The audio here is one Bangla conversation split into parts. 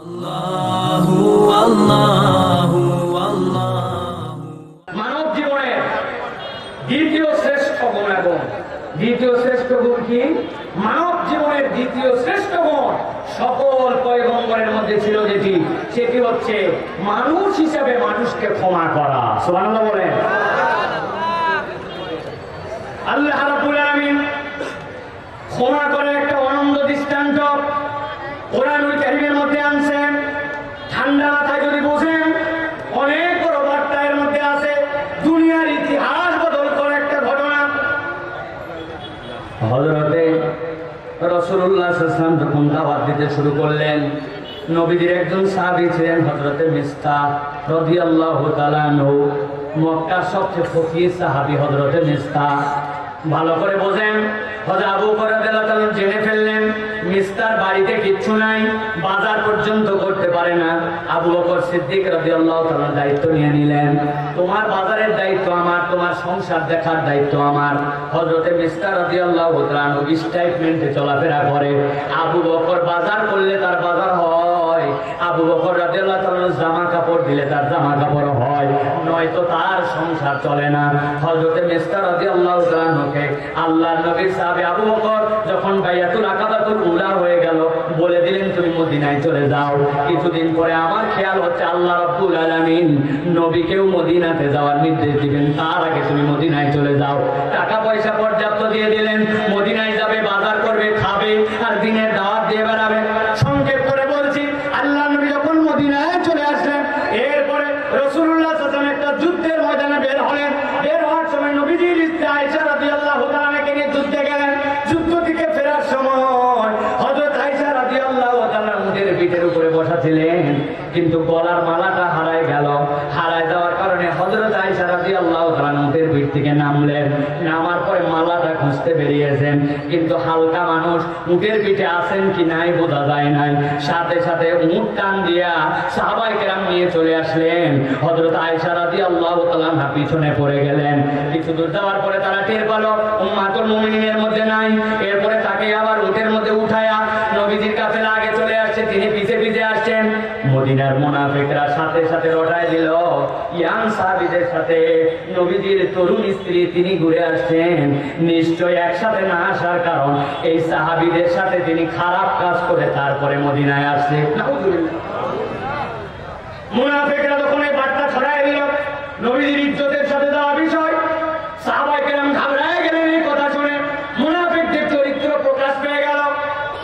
আল্লাহু আল্লাহু আল্লাহু। মানব জীবনের দ্বিতীয় শ্রেষ্ঠ গুণ এবং দ্বিতীয় শ্রেষ্ঠ গুণ কি? মানব জীবনের দ্বিতীয় শ্রেষ্ঠ গুণ সকল পয়গম্বরের মধ্যে ছিল যেটি, সেটি হচ্ছে মানুষ হিসেবে মানুষকে ক্ষমা করা। সুবহানাল্লাহ বলেন। আল্লাহ রাব্বুল আলামিন ক্ষমা করে একটা অনন্ত দৃষ্টান্ত কোরআনুল কারীমের মধ্যে আনছেন। ঠান্ডা মাথায় যদি বোঝেন, অনেক বড় বার্তা এর মধ্যে আছে। দুনিয়ার ইতিহাস বদল করে একটা ঘটনা। হযরতে রাসূলুল্লাহ সাল্লাল্লাহু আলাইহি ওয়াসাল্লাম যখন দাওয়াত দিতে শুরু করলেন, নবীজির একজন সাহাবী ছিলেন হযরতে মিসতাহ রাদিয়াল্লাহু তাআলা আনহু। মক্কার সবচেয়ে ফকির সাহাবী হযরতে মিসতাহ। ভালো করে বোঝেন, হযরত আবু বকর রাদিয়াল্লাহু তাআলা জেনে ফেললেন মিসতার বাড়িতে কিচ্ছু নাই, বাজার পর্যন্ত করতে পারে না। আবু বকর সিদ্দিক রাদিয়াল্লাহু তাআলা দায়িত্ব নিয়ে নিলেন, তোমার বাজারের দায়িত্ব আমার, তোমার সংসার দেখার দায়িত্ব আমার। হযরতে মিসতার রাদিয়াল্লাহু তাআলা স্টেটমেন্টে চলাফেরা করে। আবু বকর বাজার করলে তার বাজার হয়, আবু বকর রাদিয়াল্লাহু তাআলা জামা কাপড় দিলে তার জামা কাপড় হয়, নয়তো তার সংসার চলে না। হযরতে মিসতার রাদিয়াল্লাহু তাআলাকে আল্লাহর নবীর সাহাবী আবু বকর যখন বাইয়াতুল আকাবাতুল উলা হয়ে গেল, বলে দিলেন তুমি মদিনায় চলে যাও। কিছুদিন পরে আমার খেয়াল হচ্ছে আল্লাহ রাব্বুল আলামিন নবীকেও মদিনাতে যাওয়ার নির্দেশ দিবেন, তার আগে তুমি মদিনায় চলে যাও। টাকা পয়সা পর্যাপ্ত দিয়ে দিলেন, মদিনায় যাবে, বাজার করবে, খাবে আর দিনের দাওয়াত দিয়ে বেড়াবে। সংক্ষেপ করে বলছি, আল্লাহ নবী যখন মদিনায় চলে আসলেন, এরপরে রাসূলুল্লাহ সাল্লাল্লাহু আলাইহি ওয়াসাল্লাম একটা যুদ্ধের ময়দানে বের হলেন। বের হওয়ার সময় নবীজির স্ত্রী আয়েশা রাদিয়াল্লাহু তাআলাকে নিয়ে যুদ্ধে গেলেন। যুদ্ধ থেকে ফেরার সময় হযরত আয়েশা রাদিয়াল্লাহু তাআলা উটের পিঠের উপরে বসা ছিলেন, কিন্তু গলার মালাটা হারায় গেল। হারায় যাওয়ার কারণে হযরত আয়েশা রাদিয়াল্লাহু তাআলা উটের পিঠ থেকে নামলেন। নামার পরে মালাটা খুঁজতে বেরিয়েছেন, কিন্তু হালকা মানুষ, উটের পিঠে আছেন কি নাই বোঝা যায় নাই। সাথে সাথে উট টান দিয়া সাহাবায়ে কেরাম নিয়ে চলে আসলেন। হযরত আয়েশা রাদিয়াল্লাহু তাআলা পিছনে পড়ে গেলেন। কিছু দূর যাওয়ার পরে তারা টের পেল উম্মাতুল মুমিনিনের মধ্যে নাই। এরপরে তাকে আবার উটের মধ্যে উঠায়া নবীজির কাছে আগে চলে আসছে, তিনি পিছে পিছে আসছেন। মদিনার মুনাফিকরা সাথে সাথে রটায় দিল ইয়াং সাহাবীদের সাথে নবীজির তরুণ স্ত্রী তিনি ঘুরে আসছেন। নিশ্চয় একসাথে না আসার কারণ এই সাহাবীদের সাথে তিনি খারাপ কাজ করে তারপরে মদিনায় আসছে। নাউযুবিল্লাহ। মুনাফিকরা যখন এই বার্তা ছড়ায় দিল নবীজির ইজ্জতের সাথে যাওয়া বিষয়, সাহাবায়ে কেরাম ঘাবড়ায় গেলেন এই কথা শুনে। মুনাফিকদের চরিত্র প্রকাশ পেয়ে গেল।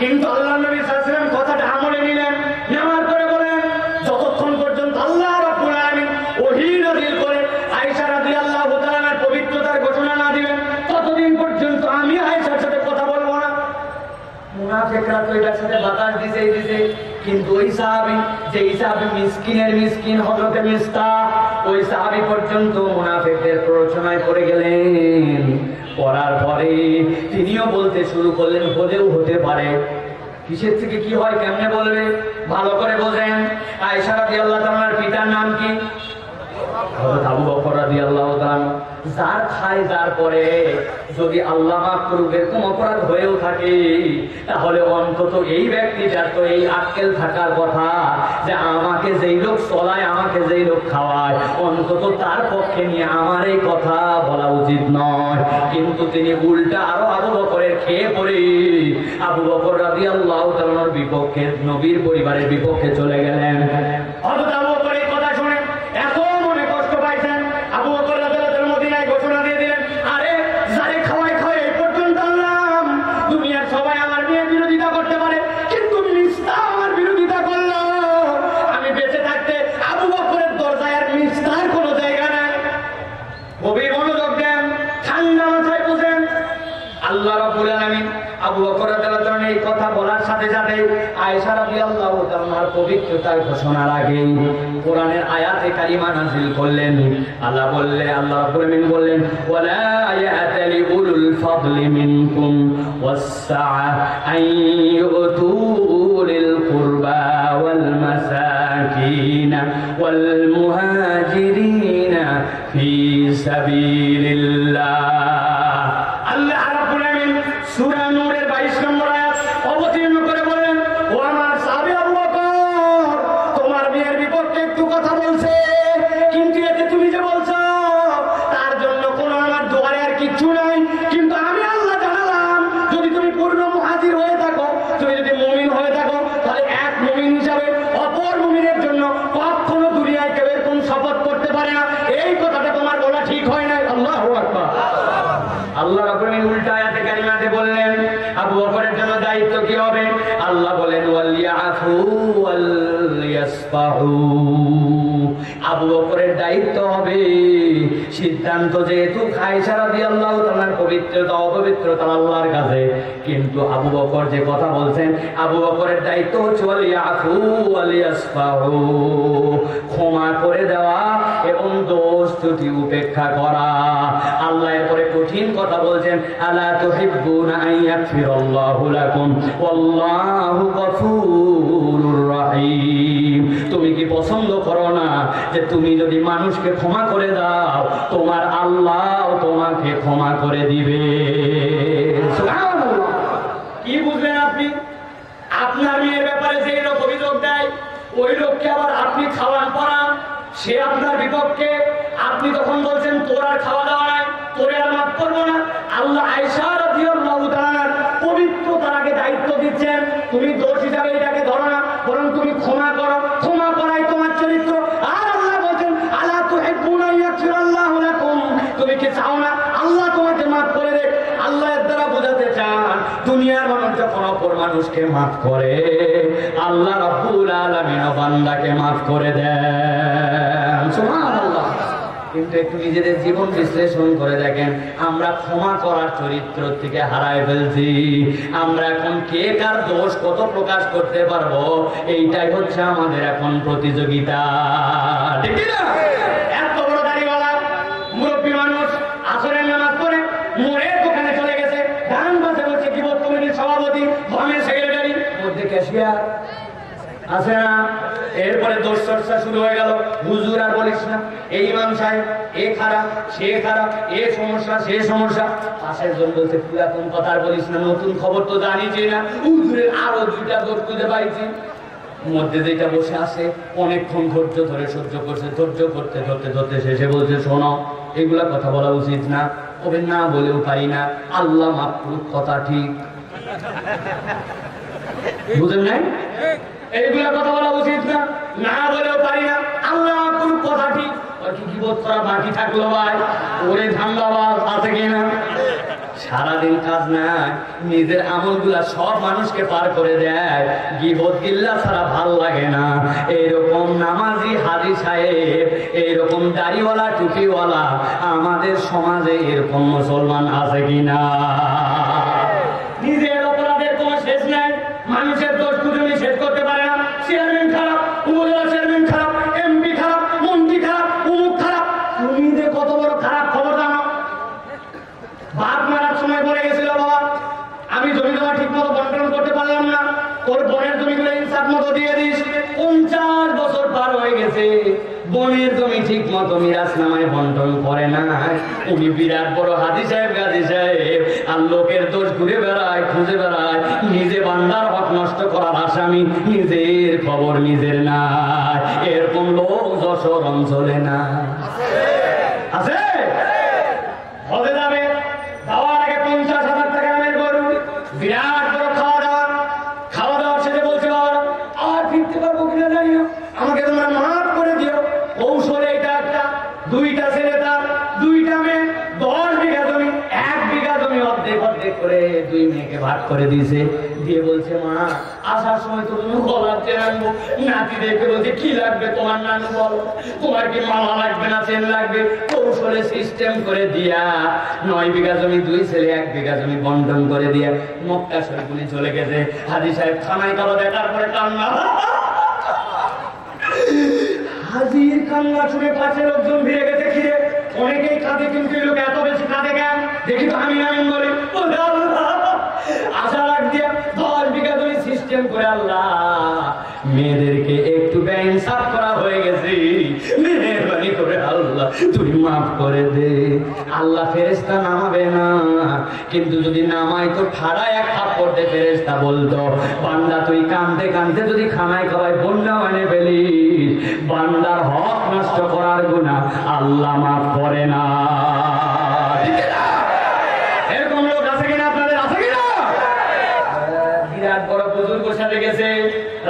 কিন্তু আল্লাহ নবী সাল্লাল্লাহু আলাইহি ওয়াসাল্লাম কথাটা আমলে নিলেন। নেওয়ার পরে বলেন, যতক্ষণ পর্যন্ত আল্লাহ রাব্বুল আলামিন ওহী নাযিল করে আয়েশা রাদিয়াল্লাহু তাআলার পবিত্রতার ঘোষণা না দিবেন, ততদিন পর্যন্ত আমি আয়েশার সাথে কথা বলবো না। মুনাফিকরা তো এটার সাথে বাতাস দিছে, কিন্তু ওই সাহাবী, যেই সাহাবী মিসকিনের মিসকিন হযরতে মিসতাহ, ওই সাহাবী পর্যন্ত মুনাফিকদের প্ররোচনায় পড়ে গেলেন। পড়ার পরে তিনিও বলতে শুরু করলেন, হলেও হতে পারে। কিসের থেকে কি হয় কেমনে বলবে? ভালো করে বোঝেন। আয়েশা রাদিয়াল্লাহু তাআলার পিতার নাম কি? হযরত আবু বকর রাদিয়াল্লাহু তাআলা। যার খায় যার পরে যদি আল্লাহ মাফ করুক এরকম অপরাধ হয়েও থাকে, তাহলে অন্তত এই ব্যক্তিটার তো এই আক্কেল থাকার কথা যে আমাকে যেই লোক চলায়, আমাকে যেই লোক খাওয়ায়, অন্তত তার পক্ষে নিয়ে আমার এই কথা বলা উচিত নয়। কিন্তু তিনি উল্টা আরো আবু বকরের খেয়ে পড়ে আবু বকর রাদিয়াল্লাহু তাআলার বিপক্ষে, নবীর পরিবারের বিপক্ষে চলে গেলেন। হযরত আবু বকর এই কথা শুনে এত মনে কষ্ট পাইছেন, আবু বকর রাদিয়াল্লাহু তাআলা মদিনায় ঘোষণা দিয়ে দিলেন, আরে যারে খাওয়াই খাওয়াই এই পর্যন্ত আনলাম, দুনিয়ার সবাই আমার নিয়ে বিরোধিতা করতে পারে, কিন্তু মিসতাহ আমার বিরোধিতা করলো। আমি বেঁচে থাকতে আবু বকরের দরজায় আর মিসতাহর কোনো জায়গা নাই। গভীর মনোযোগ দেন, ঠান্ডা মাথায় বুঝেন। আল্লাহ রাব্বুল আলামিন আবু বকর রাদিয়াল্লাহু তাআলা এই কথা বলার সাথে সাথে আয়েশা রাদিয়াল্লাহু তাআলার পবিত্রতার ঘোষণার আগে কোরআনের আয়াতে কারিমা নাযিল করলেন। আল্লাহ রাব্বুল আলামিন বললেন, ওয়ালা ইয়াতালি উলুল ফাদলি মিনকুম ওয়াস-সাআ আন ইউতু লিল কুরবা ওয়াল মাসাকিন ওয়াল মুহাজিরিন ফি সাবিলিল্লাহ। আল্লাহ রাব্বুল আলামিন সূরা নূরের 22 নম্বর আয়াত অবতীর্ণ করে বলেন, ও আমার সাহাবী আবু বকর, পারে না, এই কথাটা তোমার বলা ঠিক হয় নাই। আল্লাহু আকবার। আল্লাহ রাব্বুল আলামিন উল্টা আয়াতে কারিমাতে বললেন আবু বকরের জন্য দায়িত্ব কি হবে? আল্লাহ বলেন ওয়ালিয়াফু ওয়ালিয়াসফাহু। আবু বকরের দায়িত্ব হবে, সিদ্ধান্ত যেহেতু আয়েশা রাদিয়াল্লাহু তাআলার পবিত্রতা অপবিত্রতা আল্লাহর কাছে, কিন্তু আবু বকর যে কথা বলছেন, আবু বকরের দায়িত্ব হচ্ছে ওয়ালিয়াফু ওয়ালিয়াসফাহু, ক্ষমা করে দেওয়া এবং দোষ ত্রুটি উপেক্ষা করা। আল্লাহ এরপরে কঠিন কথা বলছেন, আলা তুহিব্বুনা আন ইয়াগফিরাল্লাহু লাকুম ওয়াল্লাহু গফুরুর রাহিম। তুমি কি পছন্দ করো না যে তুমি যদি মানুষকে ক্ষমা করে দাও, তোমার আল্লাহ তোমাকে ক্ষমা করে দিবে? সুবহানাল্লাহ। কি বুঝলেন আপনি? আপনার মেয়ের ব্যাপারে যে লোক অভিযোগ দেয়, ওই লোককে আবার আপনি খাওয়ান পড়ান, সে আপনার বিপক্ষে। আপনি তখন বলছেন তোর আর খাওয়া দাওয়া নাই, তোরে আর মাফ করবো না। আল্লাহ আয়েশা রাদিয়াল্লাহু তাআলার পবিত্রতার আগে দায়িত্ব দিচ্ছেন, তুমি দোষ হিসাবে এটাকে ধরো না, বরং তুমি ক্ষমা করো, ক্ষমা করাই তোমার চরিত্র। আর আল্লাহ বলছেন আলা তুহিব্বুনা ইয়াগফিরাল্লাহু লাকুম, তুমি কি চাও না আল্লাহ তোমাকে মাফ করে দেখ? আল্লাহ এর দ্বারা বোঝাতে চান, দুনিয়ার মানুষ যখন অপর মানুষকে মাফ করে, আল্লাহ রাব্বুল আলামিন বান্দাকে মাফ করে দেন। সুবহানাল্লাহ। কিন্তু একটু নিজেদের জীবন বিশ্লেষণ করে দেখেন, আমরা ক্ষমা করার চরিত্র থেকে হারায় ফেলছি। আমরা এখন কে কার দোষ কত প্রকাশ করতে পারবো, এইটাই হচ্ছে আমাদের এখন প্রতিযোগিতা, ঠিক না? এত বড় দাড়িওয়ালা মুরব্বী মানুষ আসরের নামাজ পড়ে মোড়ে দোকানে চলে গেছে, গান বাজে বলছে কিবোর্ড কমিটির সভাপতি, ধর্মের সেক্রেটারি, মধ্যে ক্যাশিয়ার আছে না। এরপরে দোষ চর্চা শুরু হয়ে গেল, হুজুর আর বলিস না, এই ইমাম সাহেব এ খারাপ, সে খারাপ, এ সমস্যা, সে সমস্যা। পাশের জন বলছে পুরাতন কথা আর বলিস না, নতুন খবর তো জানিছি না, হুজুরের আরো দুইটা দোষ খুঁজে পাইছি। মধ্যে যেটা বসে আছে অনেকক্ষণ ধৈর্য ধরে সহ্য করছে, ধৈর্য করতে ধরতে ধরতে শেষে বলছে শোনো, এগুলা কথা বলা উচিত না। তবে না বলেও পারি না, আল্লাহ মাফ করুক, কথা ঠিক, বুঝেন নাই? এইগুলা কথা বলা উচিত না, না বলেও পারি না, আল্লাহ মাফ করুক, কথা ঠিক। আর কি গীবত করা বাকি থাকলো ভাই, ওরে ধান্দাবাজ আছে কিনা? সারাদিন কাজ নাই, নিজের আমলগুলা সব মানুষকে পার করে দেয়, গীবত গিল্লা ছাড়া ভাল লাগে না। এইরকম নামাজি হাজি সাহেব, এইরকম দাড়িওয়ালা টুপিওয়ালা আমাদের সমাজে এরকম মুসলমান আছে কিনা? নিজের অপরাধের কোনো শেষ নাই, মানুষের দোষ খুঁজে শেষ করতে পারে না। চেয়ারম্যান খারাপ, উপজেলা চেয়ারম্যান খারাপ, এমপি খারাপ, মন্ত্রী খারাপ, অমুক খারাপ। তুমি যে কত বড় খারাপ খবর জানো? বাপ মারার সময় পড়ে গেছিল, বাবা আমি জমি জমা ঠিক মতো বন্টন করতে পারলাম না, ওর বোনের জমিগুলো ইনসাফ মতো দিয়ে দিস। 50 বছর পার হয়ে গেছে, বোনের জমি ঠিক মতো মিরাজ নামায় বন্টন করে না। উনি বিরাট বড় হাজি সাহেব, গাজী সাহেব, আর লোকের দোষ ঘুরে বেড়ায়, খুঁজে বেড়ায়, নিজে বান্দার হক নষ্ট করার আসামি, নিজের খবর নিজের না। এরকম লোক যশোর অঞ্চলে না আছে? হতে যাবে, যাওয়ার আগে 50,000 টাকা আমের গরু, বিরাট বড় খাওয়া দাওয়া, খাওয়া দাওয়া সেটা বলছে বাবা আর ফিরতে পারবো কিনা জানি না, আমাকে তোমরা মাফ করে দিও। কৌশলে এটা একটা, দুইটা ছেলে তার, দুইটা মেয়ে, 10 বিঘা জমি, 1 বিঘা জমি অর্ধেক অর্ধেক করে 2 মেয়েকে ভাগ করে দিয়েছে। দিয়ে বলছে মা আসার সময় তো তুমি বলাতে আনবো। নাতি দেখে বলছে কি লাগবে তোমার, নানু বলো, তোমার কি মালা লাগবে না চেন লাগবে? কৌশলে সিস্টেম করে দিয়া 9 বিঘা জমি 2 ছেলে 1 বিঘা জমি বন্টন করে দিয়া মক্কা শরীফে চলে গেছে। হাজী সাহেব খানায় কালো দেখার পরে কান্না, হাজির কান্না শুনে পাশে লোকজন ভিড়ে গেছে। ঘিরে অনেকেই কাঁদে, কিন্তু এই লোক এত বেশি কাঁদে কেন? দেখি তো আমি বলি আশা রাখ দিয়া 10 বিঘা জমি সিস্টেম করে আল্লাহ মেয়েদেরকে একটু বেইনসাফ করা হয়ে গেছে, মেহেরবানি করে আল্লাহ তুই মাফ করে দে। আল্লাহ ফেরেশতা নামাবে না, কিন্তু যদি নামাই তো ঠাড়ায় এক থাপ্পড় দিয়ে ফেরেশতা বলতো বান্দা তুই কাঁদতে কাঁদতে যদি খানায় খাওয়ায় বন্যা এনে ফেলিস, বান্দার হক নষ্ট করার গুনাহ আল্লাহ মাফ করে না। এরকম লোক আছে কিনা আপনাদের? আছে কিনা? বিরাট বড় বুজুর্গ সাথে গেছে,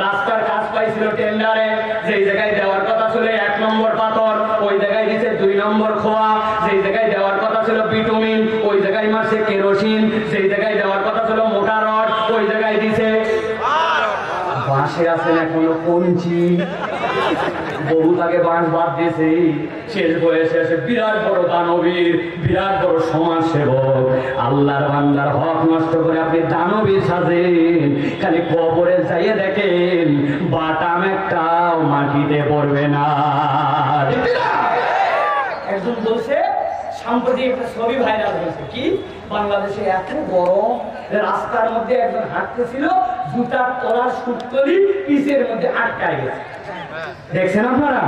রাস্তার কাজ পাইছিল টেন্ডারে, যেই জায়গায় দেওয়ার কথা ছিল 1 নম্বর পাথর, ওই জায়গায় কঞ্চি, বহু তাকে বাঁশ বাদ দিয়েছে, শেষ বয়সে এসে বিরাট বড় দানবীর, বিরাট বড় সমাজ সেবক, আল্লাহর বান্দার হক নষ্ট করে আপনি দানবীর সাজেন, খালি কবরে যাইয়ে দেখেন বাটাম একটাও মাটিতে পড়বে না। একজন বলছে সাম্প্রতিক একটা ছবি ভাইরাল হয়েছে, কি বাংলাদেশে এত গরম, রাস্তার মধ্যে একজন হাঁটতেছিল, জুতার তলার সুতলি পিচের মধ্যে আটকায় গেছে। দেখছেন আপনারা?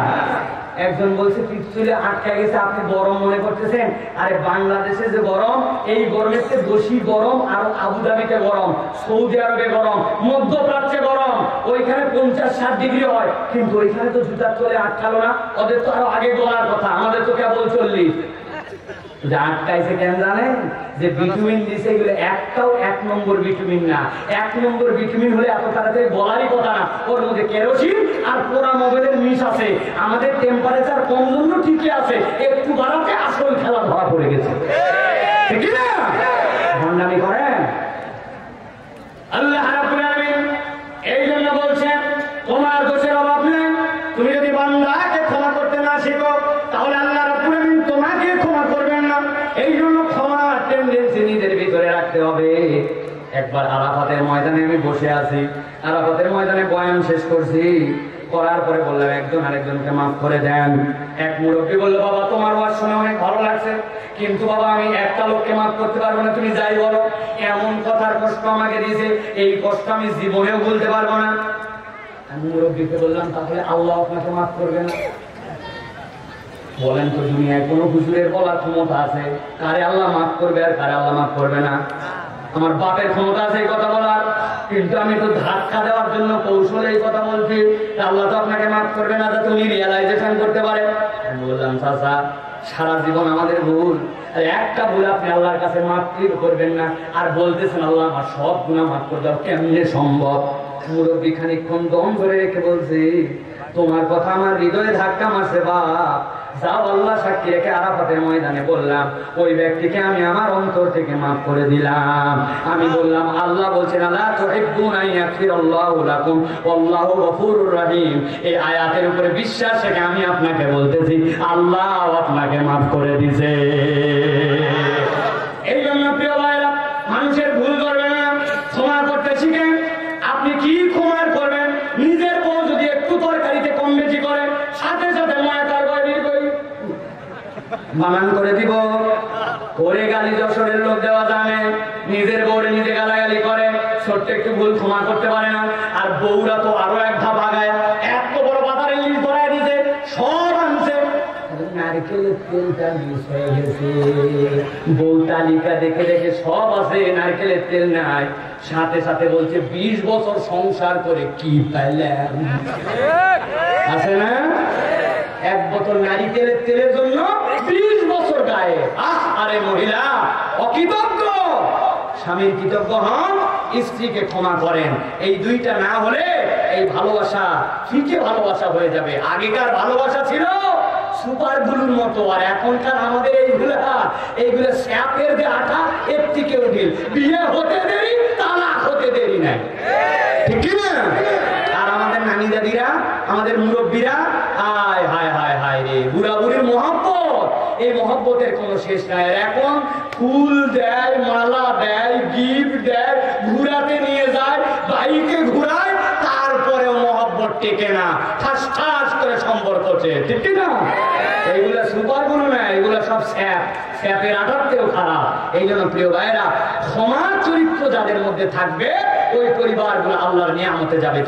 একজন বলছে পিছলে আটকায় গেছে, আপনি গরম মনে করতেছেন? আরে বাংলাদেশে যে গরম, এই গরমের চেয়ে বেশি গরম আর আবুধাবিতে গরম, সৌদি আরবে গরম, মধ্যপ্রাচ্যে গরম, ওইখানে 50-60 ডিগ্রি হয়, কিন্তু ওইখানে তো জুতার তলে আটকালো না। ওদের তো আরো আগে গলার কথা, আমাদের তো কেবল 40। আটকাইছে কেন জানেন? যে ভিটামিন দিছে, এগুলো একটাও 1 নম্বর ভিটামিন না। 1 নম্বর ভিটামিন হলে এত তাড়াতাড়ি বলারই কথা না। ওর মধ্যে কেরোসিন আর পোড়া মোবাইলের মিশ আছে। আমাদের টেম্পারেচার কম জন্য ঠিকই আছে, একটু বাড়াতে আসল খেলা ধরা পড়ে গেছে, ঠিক না? ভণ্ডামি করেন। আল্লাহ রাব্বুল আলামিন এই জন্য বলছেন তোমার দোষের অভাব নেই। তুমি যদি বান্দাকে ক্ষমা করতে না শিখো, তাহলে আল্লাহ রাব্বুল আলামিন তোমাকে ক্ষমা করবেন না। এই জন্য ক্ষমার টেন্ডেন্সি নিজের ভিতরে রাখতে হবে। একবার আরাফাতের ময়দানে আমি বসে আছি, আরাফাতের ময়দানে বয়ান শেষ করছি, করার পরে বললাম একজন আরেকজনকে মাফ করে দেন। এক মুরব্বী বললো, বাবা তোমার ওয়াজ শুনে অনেক ভালো লাগছে, কিন্তু বাবা আমি একটা লোককে মাফ করতে পারবো না, তুমি যাই বলো। এমন কথার কষ্ট আমাকে দিয়েছে, এই কষ্ট আমি জীবনেও ভুলতে পারবো না। আমি মুরব্বীকে বললাম, তাহলে আল্লাহ আপনাকে মাফ করবে না? বলেন তো, দুনিয়ায় কোনো হুজুরের বলার ক্ষমতা আছে কারে আল্লাহ মাফ করবে আর কারে আল্লাহ মাফ করবে না? আমার বাপের ক্ষমতা আছে এই কথা বলার, কিন্তু আমি তো ধাক্কা দেওয়ার জন্য কৌশলে এই কথা বলছি, আল্লাহ তো আপনাকে মাফ করবে না, তুমি রিয়েলাইজেশন করতে পারে। আমি বললাম, চাচা সারা জীবন আমাদের ভুল, একটা ভুল আপনি আল্লাহর কাছে মাফ করবেন না, আর বলতেছেন আল্লাহ আমার সব গুনাহ মাফ করে দাও, কেমনে সম্ভব? মুরব্বী খানিকক্ষণ দম ধরে রেখে বলছি, তোমার কথা আমার হৃদয়ে ধাক্কা মারছে বাপ। যাও আল্লাহ সাক্ষী রেখে আরাফাতের ময়দানে বললাম, ওই ব্যক্তিকে আমি আমার অন্তর থেকে মাফ করে দিলাম। আমি বললাম, আল্লাহ বলছেন আলা তুহিব্বুনা ইয়াগফিরাল্লাহু লাকুম ওয়াল্লাহু গফুরুর রহিম। এই আয়াতের উপরে বিশ্বাস রেখে আমি আপনাকে বলতেছি, আল্লাহ আপনাকে মাফ করে দিয়েছে। এই জন্য প্রিয় ভাইরা, মানুষের ভুল করবেন না, ক্ষমা করতে শিখেন। আপনি কি ক্ষমা করবেন? নিজের বউ যদি একটু তরকারিতে কম বেশি করে, সাথে সাথে মায়া তার বানান করে দিব। ওরে গালি যশোরের লোক দেওয়া জানে, নিজের বউরে নিজে গালাগালি করে, ছোট্ট একটু ভুল ক্ষমা করতে পারে না। আর বউরা তো আরো এক ধাপ আগায়, এত বড় বাজারে ইলিশ ধরায় দিতে, সব আনছে, নারকেলের তেলটা মিস হয়ে গেছে। বউ তালিকা দেখে দেখে সব আছে, নারকেলের তেল নাই। সাথে সাথে বলছে 20 বছর সংসার করে কি পাইলাম, আছে না? 1 বোতল নারকেলের তেলের জন্য 20 বছর গায়ে। আরে মহিলা অকৃতজ্ঞ, স্বামীর কৃতজ্ঞ হন, স্ত্রীকে ক্ষমা করেন। এই দুইটা না হলে এই ভালোবাসা ফিকে ভালোবাসা হয়ে যাবে। আগেকার ভালোবাসা ছিল সুপার গ্লুর মতো, আর এখনকার আমাদের এইগুলা স্যাপের যে আঠা, এর থেকে উঠিল, বিয়ে হতে দেরি, তালাক হতে দেরি নাই, ঠিক না? আর আমাদের নানি দাদিরা, আমাদের মুরব্বীরা, হায় হায় হায় হায় রে, বুড়া বুড়ির মহব্বত, এই মহব্বতের কোনো শেষ নাই। এখন ফুল দেয়, মালা দেয়, গিফট দেয়, ঘুরাতে নিয়ে যায়, বাইকে ঘুরায়, তারপরেও মহব্বত টেকে না, ঠাস ঠাস করে সম্পর্ক হচ্ছে, ঠিক না? এইগুলা সুপার গুলো না, এগুলা সব স্যাপের আঘাতেও খারাপ। এই জন্য প্রিয় ভাইরা, ক্ষমার চরিত্র যাদের মধ্যে থাকবে, ওই পরিবারগুলো আল্লাহর নিয়ামতে যাবে।